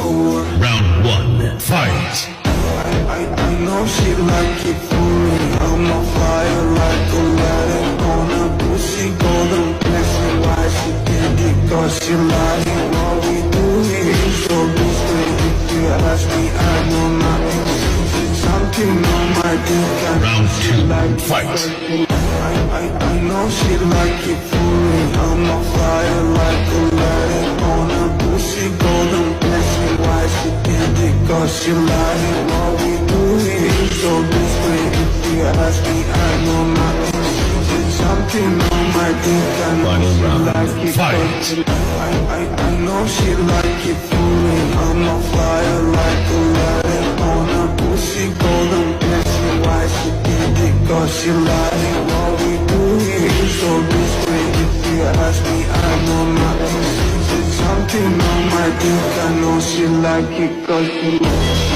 over. Round one, fight. I know she like it for me. I'm on fire like a ladder on a pussy golden blessing. Why she did it? Cause she like it. What we do is so discreet. If you ask me, I know nothing. Something on my dick. Round two, fight. I know she like it for me. I'm on fire like a ladder on a pussy golden blessing. Why she did it? Cause she like it. What we do is so discreet. If you ask me, I know nothing. Something on my dick. I know Final she round, like it. fight. I know she like it for me. I'm on fire like a ladder on a pussy golden blessing. Why she did it? Cause she like it. What we do is so discreet. If you ask me, I know nothing. Something on my dick. I know she like it. Cause she like it.